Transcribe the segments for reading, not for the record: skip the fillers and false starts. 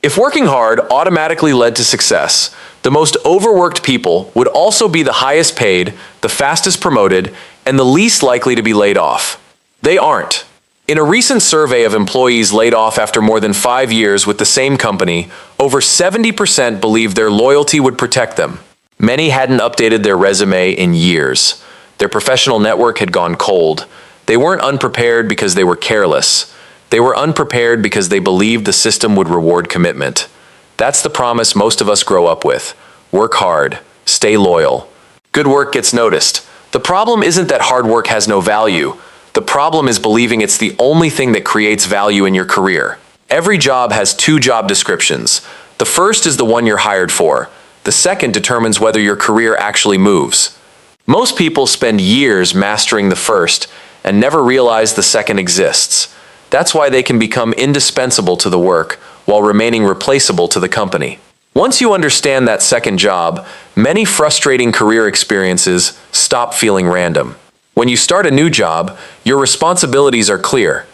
If working hard automatically led to success, the most overworked people would also be the highest paid, the fastest promoted, and the least likely to be laid off. They aren't. In a recent survey of employees laid off after more than 5 years with the same company, over 70% believed their loyalty would protect them. Many hadn't updated their resume in years. Their professional network had gone cold. They weren't unprepared because they were careless. They were unprepared because they believed the system would reward commitment. That's the promise most of us grow up with. Work hard. Stay loyal. Good work gets noticed. The problem isn't that hard work has no value. The problem is believing it's the only thing that creates value in your career. Every job has 2 job descriptions. The first is the one you're hired for. The second determines whether your career actually moves. Most people spend years mastering the first and never realize the second exists. That's why they can become indispensable to the work while remaining replaceable to the company. Once you understand that second job, many frustrating career experiences stop feeling random. When you start a new job, your responsibilities are clear.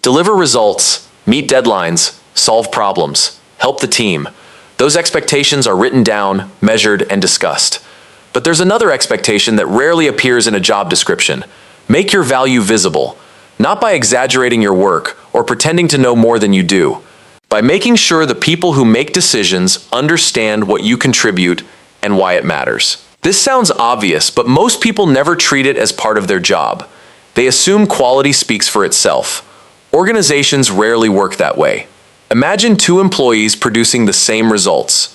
Deliver results, meet deadlines, solve problems, help the team. Those expectations are written down, measured, and discussed. But there's another expectation that rarely appears in a job description. Make your value visible, not by exaggerating your work or pretending to know more than you do, by making sure the people who make decisions understand what you contribute and why it matters. This sounds obvious, but most people never treat it as part of their job. They assume quality speaks for itself. Organizations rarely work that way. Imagine 2 employees producing the same results.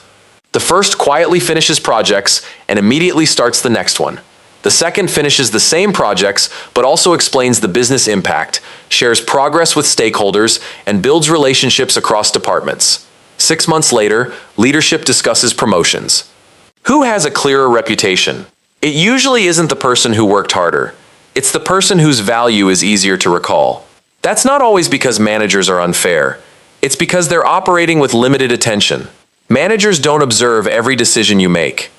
The first quietly finishes projects and immediately starts the next one. The second finishes the same projects but also explains the business impact, shares progress with stakeholders, and builds relationships across departments. 6 months later, leadership discusses promotions. Who has a clearer reputation? It usually isn't the person who worked harder. It's the person whose value is easier to recall. That's not always because managers are unfair. It's because they're operating with limited attention. Managers don't observe every decision you make.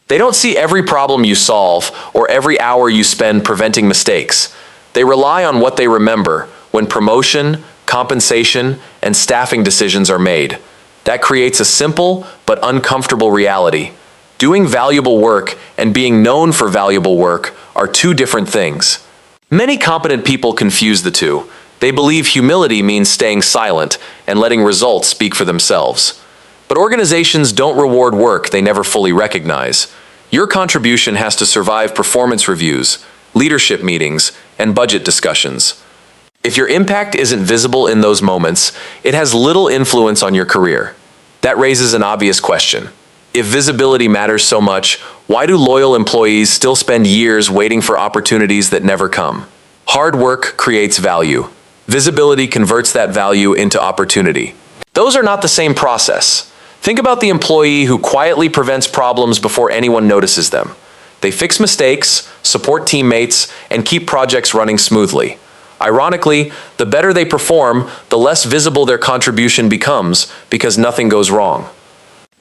They don't see every problem you solve or every hour you spend preventing mistakes. They rely on what they remember when promotion, compensation, and staffing decisions are made. That creates a simple but uncomfortable reality. Doing valuable work and being known for valuable work are 2 different things. Many competent people confuse the two. They believe humility means staying silent and letting results speak for themselves. But organizations don't reward work they never fully recognize. Your contribution has to survive performance reviews, leadership meetings, and budget discussions. If your impact isn't visible in those moments, it has little influence on your career. That raises an obvious question. If visibility matters so much, why do loyal employees still spend years waiting for opportunities that never come? Hard work creates value. Visibility converts that value into opportunity. Those are not the same process. Think about the employee who quietly prevents problems before anyone notices them. They fix mistakes, support teammates, and keep projects running smoothly. Ironically, the better they perform, the less visible their contribution becomes because nothing goes wrong.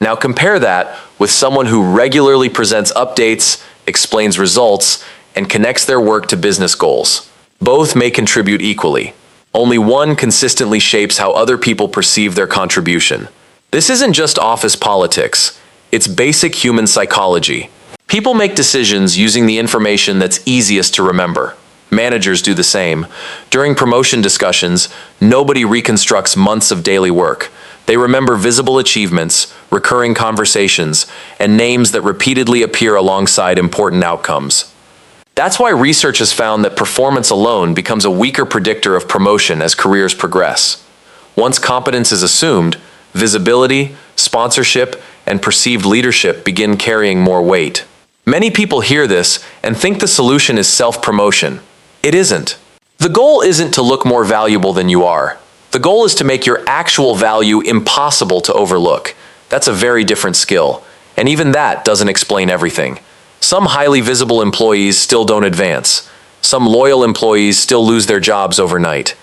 Now compare that with someone who regularly presents updates, explains results, and connects their work to business goals. Both may contribute equally. Only one consistently shapes how other people perceive their contribution. This isn't just office politics. It's basic human psychology. People make decisions using the information that's easiest to remember. Managers do the same. During promotion discussions, nobody reconstructs months of daily work. They remember visible achievements, recurring conversations, and names that repeatedly appear alongside important outcomes. That's why research has found that performance alone becomes a weaker predictor of promotion as careers progress. Once competence is assumed, visibility, sponsorship, and perceived leadership begin carrying more weight. Many people hear this and think the solution is self-promotion. It isn't. The goal isn't to look more valuable than you are. The goal is to make your actual value impossible to overlook. That's a very different skill, and even that doesn't explain everything. Some highly visible employees still don't advance. Some loyal employees still lose their jobs overnight.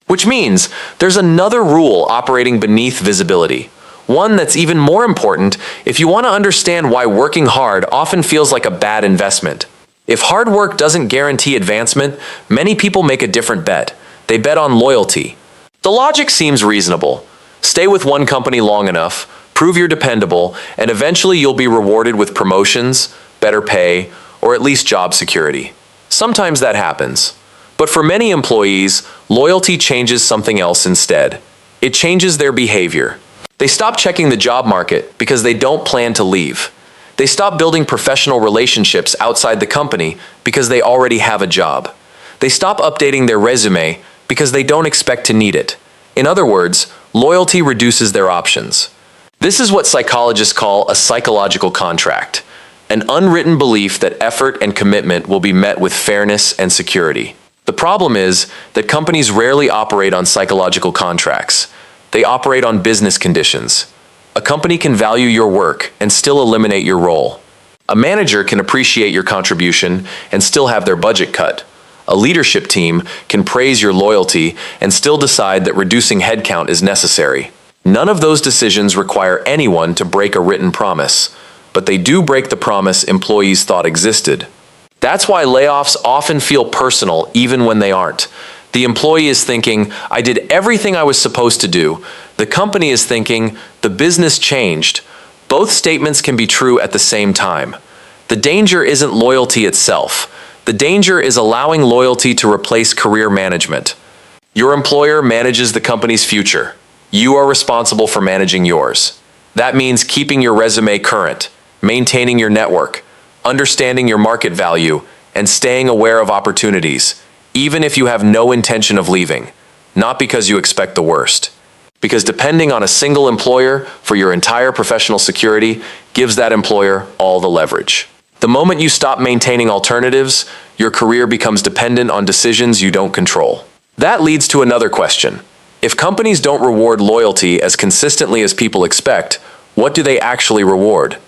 Which means there's another rule operating beneath visibility. One that's even more important if you want to understand why working hard often feels like a bad investment. If hard work doesn't guarantee advancement, many people make a different bet. They bet on loyalty. The logic seems reasonable. Stay with one company long enough, prove you're dependable, and eventually you'll be rewarded with promotions, better pay, or at least job security. Sometimes that happens. But for many employees, loyalty changes something else instead. It changes their behavior. They stop checking the job market because they don't plan to leave. They stop building professional relationships outside the company because they already have a job. They stop updating their resume because they don't expect to need it. In other words, loyalty reduces their options. This is what psychologists call a psychological contract, an unwritten belief that effort and commitment will be met with fairness and security. The problem is that companies rarely operate on psychological contracts. They operate on business conditions. A company can value your work and still eliminate your role. A manager can appreciate your contribution and still have their budget cut. A leadership team can praise your loyalty and still decide that reducing headcount is necessary. None of those decisions require anyone to break a written promise, but they do break the promise employees thought existed. That's why layoffs often feel personal even when they aren't. The employee is thinking, I did everything I was supposed to do. The company is thinking, the business changed. Both statements can be true at the same time. The danger isn't loyalty itself. The danger is allowing loyalty to replace career management. Your employer manages the company's future. You are responsible for managing yours. That means keeping your resume current, maintaining your network, understanding your market value, and staying aware of opportunities, even if you have no intention of leaving, not because you expect the worst. Because depending on a single employer for your entire professional security gives that employer all the leverage. The moment you stop maintaining alternatives, your career becomes dependent on decisions you don't control. That leads to another question. If companies don't reward loyalty as consistently as people expect, what do they actually reward?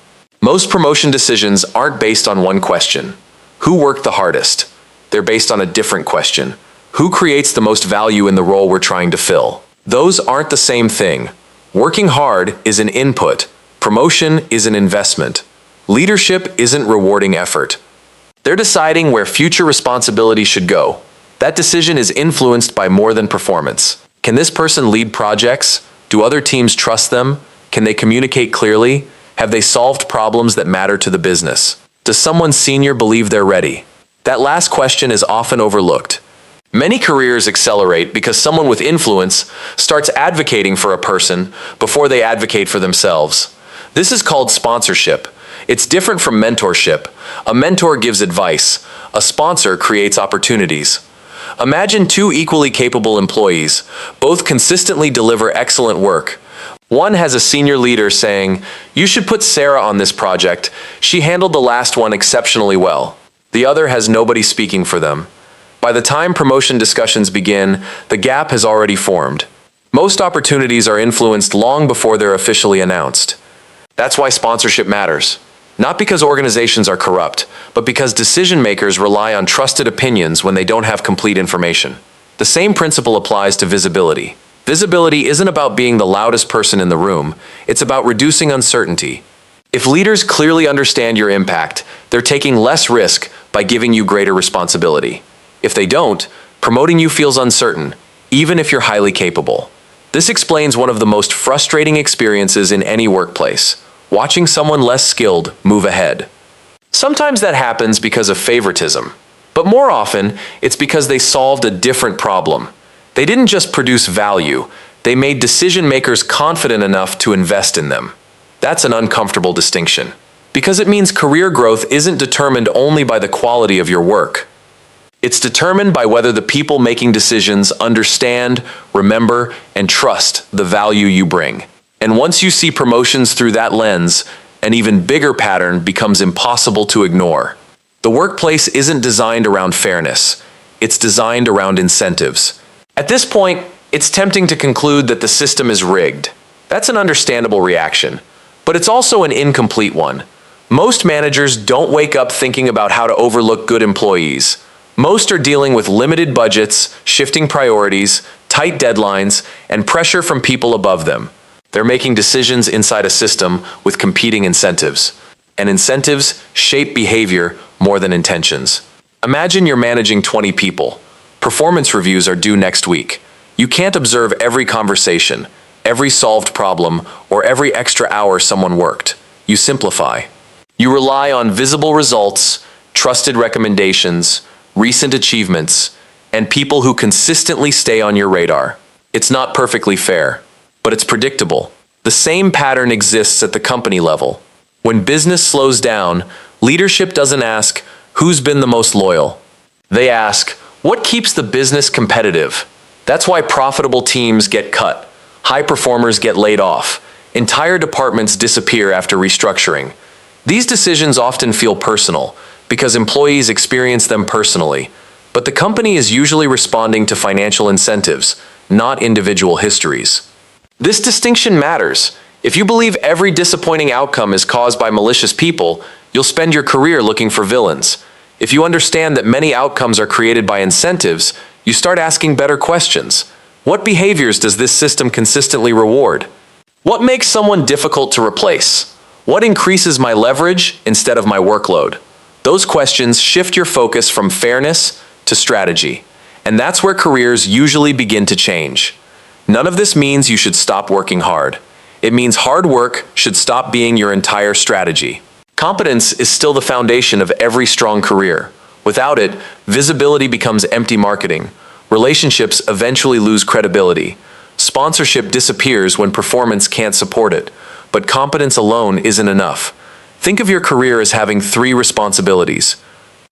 Most promotion decisions aren't based on one question. Who worked the hardest? They're based on a different question. Who creates the most value in the role we're trying to fill? Those aren't the same thing. Working hard is an input. Promotion is an investment. Leadership isn't rewarding effort. They're deciding where future responsibility should go. That decision is influenced by more than performance. Can this person lead projects? Do other teams trust them? Can they communicate clearly? Have they solved problems that matter to the business? Does someone senior believe they're ready? That last question is often overlooked. Many careers accelerate because someone with influence starts advocating for a person before they advocate for themselves. This is called sponsorship. It's different from mentorship. A mentor gives advice. A sponsor creates opportunities. Imagine two equally capable employees. Both consistently deliver excellent work. One has a senior leader saying, "You should put Sarah on this project. She handled the last one exceptionally well." The other has nobody speaking for them. By the time promotion discussions begin, the gap has already formed. Most opportunities are influenced long before they're officially announced. That's why sponsorship matters. Not because organizations are corrupt, but because decision makers rely on trusted opinions when they don't have complete information. The same principle applies to visibility. Visibility isn't about being the loudest person in the room, it's about reducing uncertainty. If leaders clearly understand your impact, they're taking less risk by giving you greater responsibility. If they don't, promoting you feels uncertain, even if you're highly capable. This explains one of the most frustrating experiences in any workplace: watching someone less skilled move ahead. Sometimes that happens because of favoritism, but more often, it's because they solved a different problem. They didn't just produce value, they made decision makers confident enough to invest in them. That's an uncomfortable distinction, because it means career growth isn't determined only by the quality of your work. It's determined by whether the people making decisions understand, remember, and trust the value you bring. And once you see promotions through that lens, an even bigger pattern becomes impossible to ignore. The workplace isn't designed around fairness, it's designed around incentives. At this point, it's tempting to conclude that the system is rigged. That's an understandable reaction, but it's also an incomplete one. Most managers don't wake up thinking about how to overlook good employees. Most are dealing with limited budgets, shifting priorities, tight deadlines, and pressure from people above them. They're making decisions inside a system with competing incentives. And incentives shape behavior more than intentions. Imagine you're managing 20 people. Performance reviews are due next week. You can't observe every conversation, every solved problem, or every extra hour someone worked. You simplify. You rely on visible results, trusted recommendations, recent achievements, and people who consistently stay on your radar. It's not perfectly fair, but it's predictable. The same pattern exists at the company level. When business slows down, leadership doesn't ask, who's been the most loyal? They ask, what keeps the business competitive? That's why profitable teams get cut. High performers get laid off. Entire departments disappear after restructuring. These decisions often feel personal because employees experience them personally, but the company is usually responding to financial incentives, not individual histories. This distinction matters. If you believe every disappointing outcome is caused by malicious people, you'll spend your career looking for villains. If you understand that many outcomes are created by incentives, you start asking better questions. What behaviors does this system consistently reward? What makes someone difficult to replace? What increases my leverage instead of my workload? Those questions shift your focus from fairness to strategy. And that's where careers usually begin to change. None of this means you should stop working hard. It means hard work should stop being your entire strategy. Competence is still the foundation of every strong career. Without it, visibility becomes empty marketing. Relationships eventually lose credibility. Sponsorship disappears when performance can't support it. But competence alone isn't enough. Think of your career as having 3 responsibilities.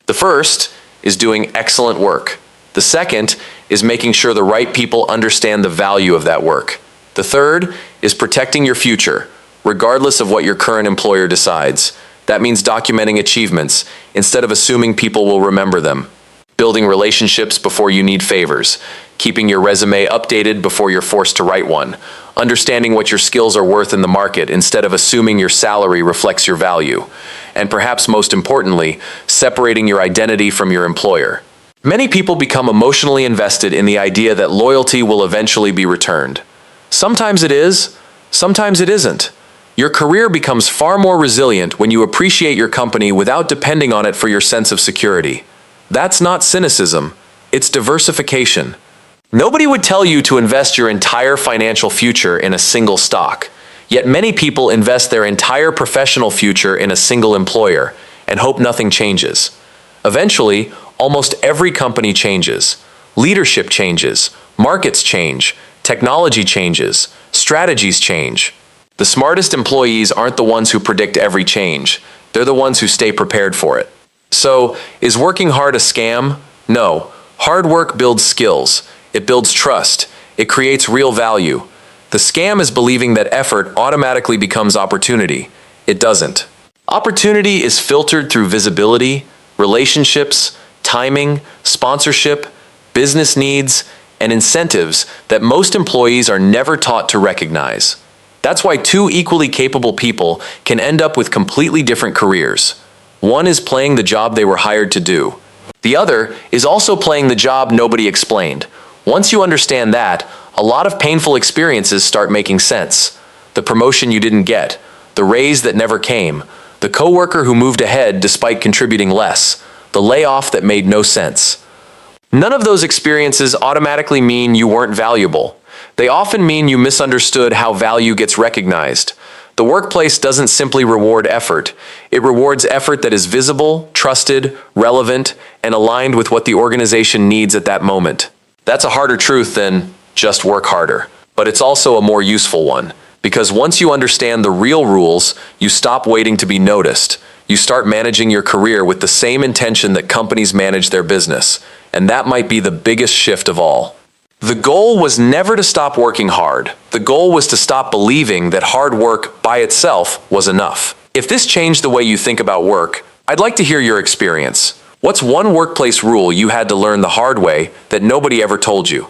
The first is doing excellent work. The second is making sure the right people understand the value of that work. The third is protecting your future, regardless of what your current employer decides. That means documenting achievements instead of assuming people will remember them. Building relationships before you need favors. Keeping your resume updated before you're forced to write one. Understanding what your skills are worth in the market instead of assuming your salary reflects your value. And perhaps most importantly, separating your identity from your employer. Many people become emotionally invested in the idea that loyalty will eventually be returned. Sometimes it is, sometimes it isn't. Your career becomes far more resilient when you appreciate your company without depending on it for your sense of security. That's not cynicism, it's diversification. Nobody would tell you to invest your entire financial future in a single stock, yet many people invest their entire professional future in a single employer and hope nothing changes. Eventually, almost every company changes. Leadership changes, markets change, technology changes, strategies change. The smartest employees aren't the ones who predict every change. They're the ones who stay prepared for it. So, is working hard a scam? No. Hard work builds skills. It builds trust. It creates real value. The scam is believing that effort automatically becomes opportunity. It doesn't. Opportunity is filtered through visibility, relationships, timing, sponsorship, business needs, and incentives that most employees are never taught to recognize. That's why 2 equally capable people can end up with completely different careers. One is playing the job they were hired to do. The other is also playing the job nobody explained. Once you understand that, a lot of painful experiences start making sense. The promotion you didn't get, the raise that never came, the coworker who moved ahead despite contributing less, the layoff that made no sense. None of those experiences automatically mean you weren't valuable. They often mean you misunderstood how value gets recognized. The workplace doesn't simply reward effort. It rewards effort that is visible, trusted, relevant, and aligned with what the organization needs at that moment. That's a harder truth than just work harder. But it's also a more useful one. Because once you understand the real rules, you stop waiting to be noticed. You start managing your career with the same intention that companies manage their business. And that might be the biggest shift of all. The goal was never to stop working hard. The goal was to stop believing that hard work by itself was enough. If this changed the way you think about work, I'd like to hear your experience. What's one workplace rule you had to learn the hard way that nobody ever told you?